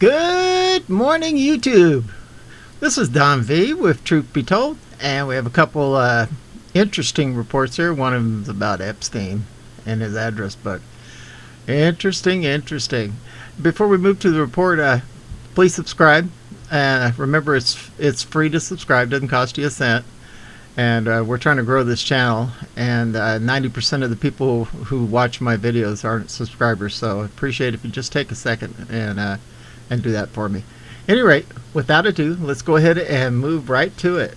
Good morning, YouTube. This is Don V with Truth Be Told, and we have a couple interesting reports here. One of them is about Epstein and his address book. Interesting. Before we move to the report, please subscribe. Remember, it's free to subscribe. Doesn't cost you a cent. And we're trying to grow this channel. And 90% of the people who watch my videos aren't subscribers. So I appreciate it if you just take a second and do that for me. At any rate, without ado, let's go ahead and move right to it.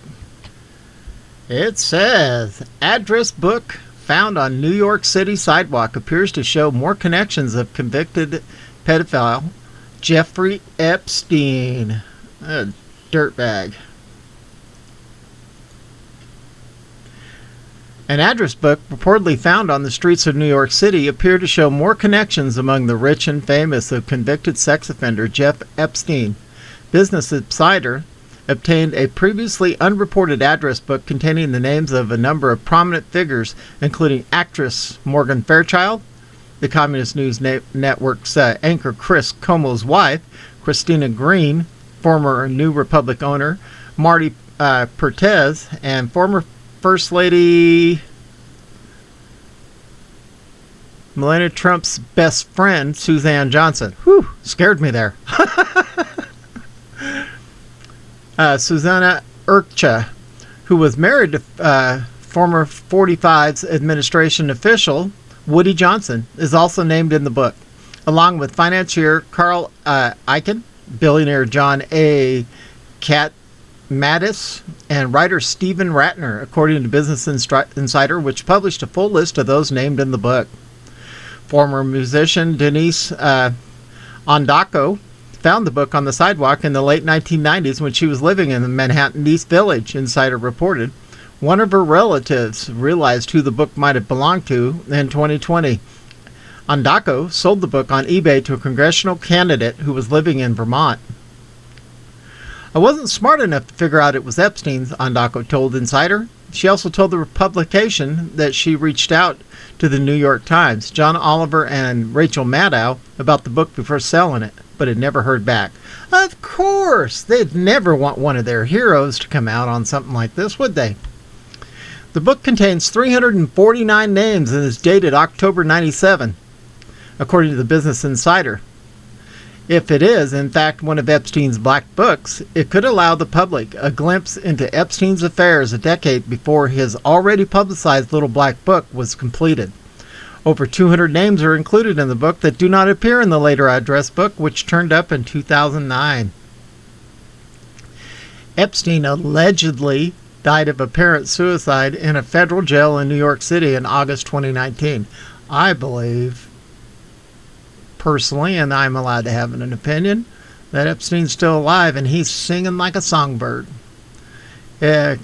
It says, address book found on New York City sidewalk appears to show more connections of convicted pedophile Jeffrey Epstein. A dirtbag. An address book reportedly found on the streets of New York City appeared to show more connections among the rich and famous of convicted sex offender Jeff Epstein. Business Insider obtained a previously unreported address book containing the names of a number of prominent figures, including actress Morgan Fairchild, the Communist News Network's anchor Chris Cuomo's wife, Cristina Greeven, former New Republic owner Marty Peretz, and former First Lady Melania Trump's best friend, Suzanne Johnson. Whew, scared me there. Susanna Urcha, who was married to former 45's administration official Woody Johnson, is also named in the book, along with financier Carl Icahn, billionaire John A. Mattis, and writer Stephen Ratner, according to Business Insider, which published a full list of those named in the book. Former musician Denise Ondako found the book on the sidewalk in the late 1990s when she was living in the Manhattan East Village, Insider reported. One of her relatives realized who the book might have belonged to in 2020. Ondako sold the book on eBay to a congressional candidate who was living in Vermont. I wasn't smart enough to figure out it was Epstein's, Ondako told Insider. She also told the publication that she reached out to the New York Times, John Oliver, and Rachel Maddow about the book before selling it, but had never heard back. Of course, they'd never want one of their heroes to come out on something like this, would they? The book contains 349 names and is dated October 97, according to the Business Insider. If it is, in fact, one of Epstein's black books, it could allow the public a glimpse into Epstein's affairs a decade before his already publicized little black book was completed. Over 200 names are included in the book that do not appear in the later address book, which turned up in 2009. Epstein allegedly died of apparent suicide in a federal jail in New York City in August 2019. I believe, personally, and I'm allowed to have an opinion, that Epstein's still alive and he's singing like a songbird. New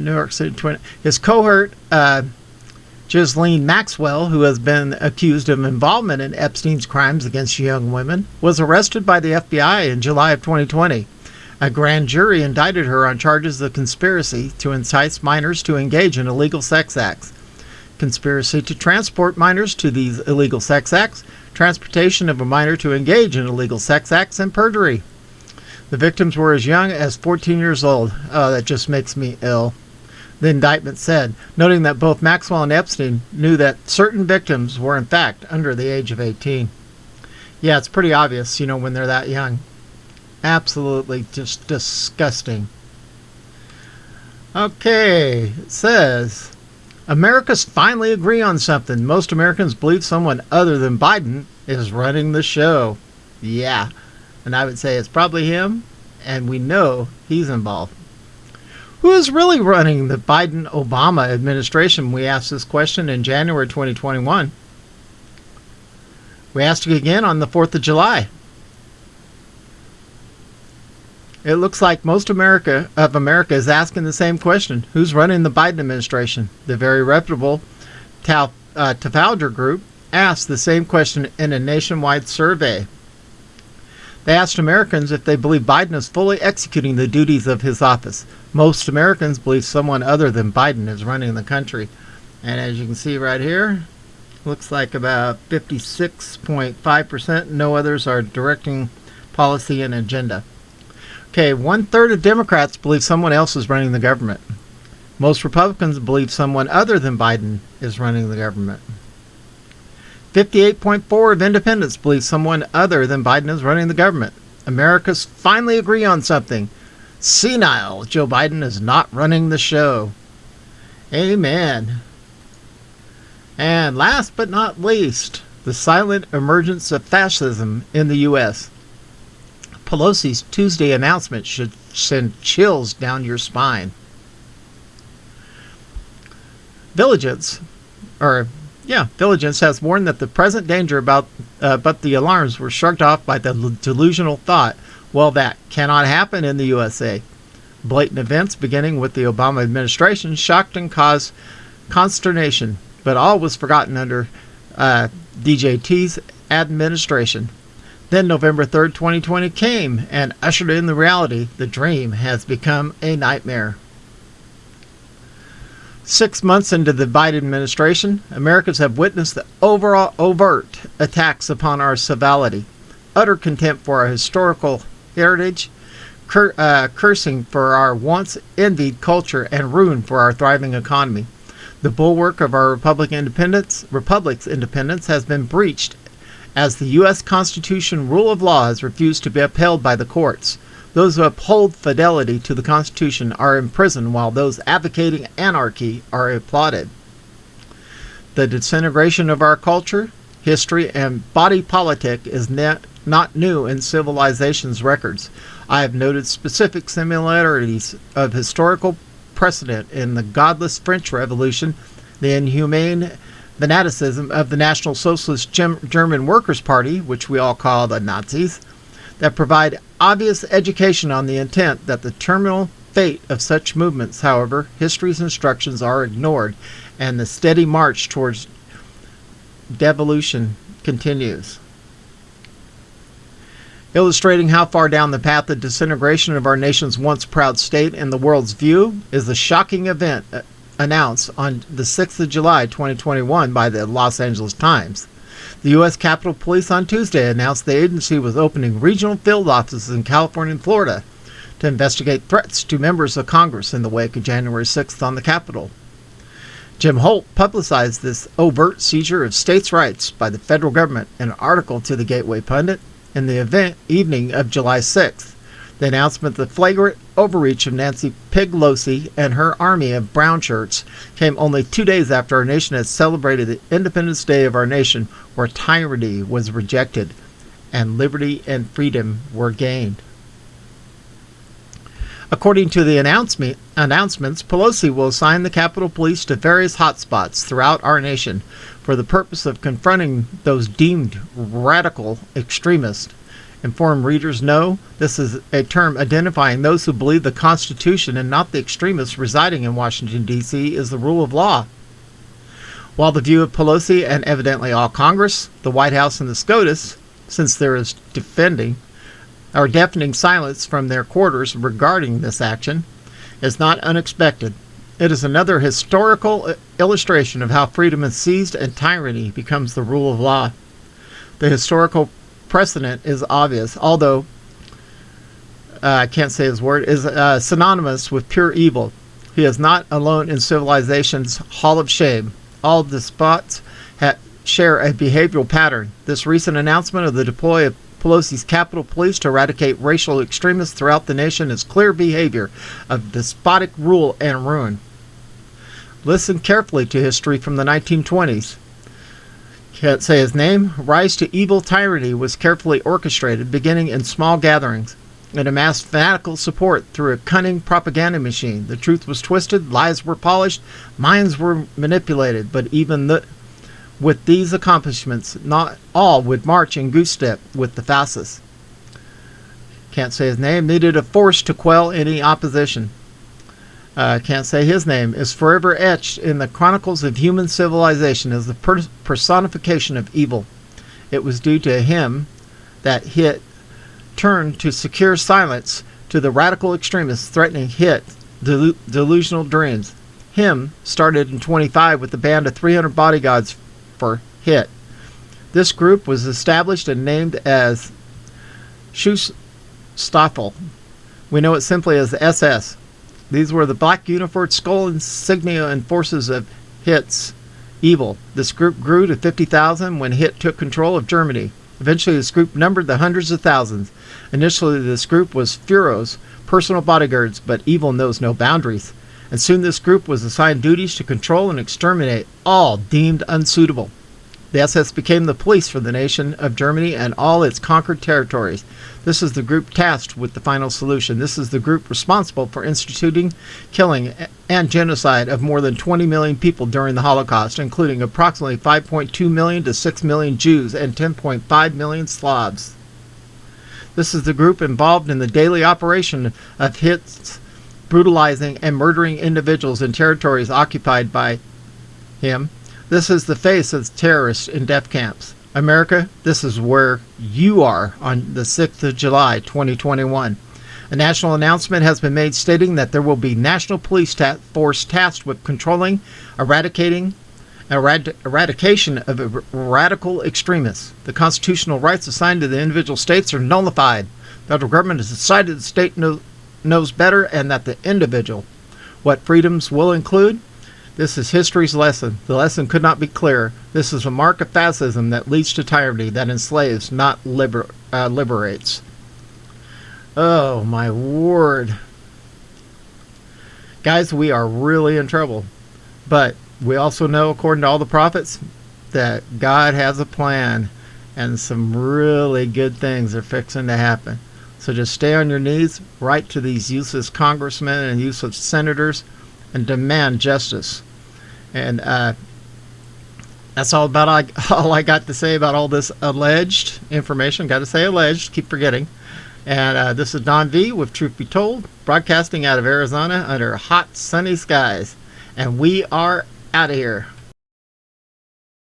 York City. His cohort, Ghislaine Maxwell, who has been accused of involvement in Epstein's crimes against young women, was arrested by the FBI in July of 2020. A grand jury indicted her on charges of conspiracy to entice minors to engage in illegal sex acts, conspiracy to transport minors to these illegal sex acts, transportation of a minor to engage in illegal sex acts, and perjury. The victims were as young as 14 years old. Oh, that just makes me ill. The indictment said, noting that both Maxwell and Epstein knew that certain victims were in fact under the age of 18. Yeah, it's pretty obvious, when they're that young. Absolutely just disgusting. Okay, it says, Americans finally agree on something. Most Americans believe someone other than Biden is running the show. Yeah, and I would say it's probably him, and we know he's involved. Who is really running the Biden-Obama administration? We asked this question in January 2021. We asked it again on the 4th of July. It looks like most of America is asking the same question. Who's running the Biden administration? The very reputable Trafalgar Group asked the same question in a nationwide survey. They asked Americans if they believe Biden is fully executing the duties of his office. Most Americans believe someone other than Biden is running the country. And as you can see right here, looks like about 56.5%. No others are directing policy and agenda. Okay, 1/3 of Democrats believe someone else is running the government. Most Republicans believe someone other than Biden is running the government. 58.4% of independents believe someone other than Biden is running the government. Americans finally agree on something. Senile Joe Biden is not running the show. Amen. And last but not least, the silent emergence of fascism in the U.S. Pelosi's Tuesday announcement should send chills down your spine. Vigilance has warned that the present danger but the alarms were shrugged off by the delusional thought, well, that cannot happen in the USA. Blatant events beginning with the Obama administration shocked and caused consternation, but all was forgotten under DJT's administration. Then November 3rd, 2020 came and ushered in the reality. The dream has become a nightmare. 6 months into the Biden administration, Americans have witnessed the overall overt attacks upon our civility, utter contempt for our historical heritage, cursing for our once envied culture, and ruin for our thriving economy. The bulwark of our republic's independence has been breached as the U.S. Constitution rule of law has refused to be upheld by the courts. Those who uphold fidelity to the Constitution are imprisoned, while those advocating anarchy are applauded. The disintegration of our culture, history, and body politic is not new in civilization's records. I have noted specific similarities of historical precedent in the godless French Revolution, the inhumane fanaticism of the National Socialist German Workers' Party, which we all call the Nazis, that provide obvious education on the intent that the terminal fate of such movements. However, history's instructions are ignored, and the steady march towards devolution continues. Illustrating how far down the path of disintegration of our nation's once proud state in the world's view is the shocking event announced on the 6th of July 2021 by the Los Angeles Times. The U.S. Capitol Police on Tuesday announced the agency was opening regional field offices in California and Florida to investigate threats to members of Congress in the wake of January 6th on the Capitol. Jim Holt publicized this overt seizure of states' rights by the federal government in an article to the Gateway Pundit in the evening of July 6th. The announcement of the flagrant overreach of Nancy Pelosi and her army of brown shirts came only 2 days after our nation had celebrated the Independence Day of our nation, where tyranny was rejected and liberty and freedom were gained. According to the announcements, Pelosi will assign the Capitol Police to various hotspots throughout our nation for the purpose of confronting those deemed radical extremists. Informed readers know this is a term identifying those who believe the Constitution and not the extremists residing in Washington, D.C. is the rule of law. While the view of Pelosi and evidently all Congress, the White House, and the SCOTUS, since there is deafening silence from their quarters regarding this action, is not unexpected. It is another historical illustration of how freedom is seized and tyranny becomes the rule of law. The historical precedent is obvious, although I can't say his word, is synonymous with pure evil. He is not alone in civilization's hall of shame. All despots share a behavioral pattern. This recent announcement of the deploy of Pelosi's Capitol Police to eradicate racial extremists throughout the nation is clear behavior of despotic rule and ruin. Listen carefully to history from the 1920s. Can't say his name. Rise to evil tyranny was carefully orchestrated, beginning in small gatherings. It amassed fanatical support through a cunning propaganda machine. The truth was twisted, lies were polished, minds were manipulated, but even with these accomplishments, not all would march in goose step with the fascists. Can't say his name. Needed a force to quell any opposition. Can't say his name. Is forever etched in the chronicles of human civilization as the personification of evil. It was due to him that Hit turned to secure silence to the radical extremists threatening Hit delusional dreams. Him started in 25 with a band of 300 bodyguards for Hit. This group was established and named as Schutzstaffel. We know it simply as the SS. These were the black uniformed skull insignia and forces of Hitler's evil. This group grew to 50,000 when Hitler took control of Germany. Eventually, this group numbered the hundreds of thousands. Initially, this group was Führer's personal bodyguards, but evil knows no boundaries. And soon this group was assigned duties to control and exterminate all deemed unsuitable. The SS became the police for the nation of Germany and all its conquered territories. This is the group tasked with the final solution. This is the group responsible for instituting, killing, and genocide of more than 20 million people during the Holocaust, including approximately 5.2 million to 6 million Jews and 10.5 million Slavs. This is the group involved in the daily operation of Hitler's brutalizing and murdering individuals in territories occupied by him. This is the face of terrorists in death camps. America, this is where you are on the 6th of July, 2021. A national announcement has been made stating that there will be national police force tasked with controlling, eradication of radical extremists. The constitutional rights assigned to the individual states are nullified. The federal government has decided the state knows better and that the individual. What freedoms will include? This is history's lesson. The lesson could not be clearer. This is a mark of fascism that leads to tyranny, that enslaves, not liberates. Oh, my word. Guys, we are really in trouble. But we also know, according to all the prophets, that God has a plan and some really good things are fixing to happen. So just stay on your knees, write to these useless congressmen and useless senators, and demand justice. And that's all I got to say about all this alleged information. Got to say alleged, keep forgetting. And this is Don V with Truth Be Told, broadcasting out of Arizona under hot, sunny skies. And we are out of here.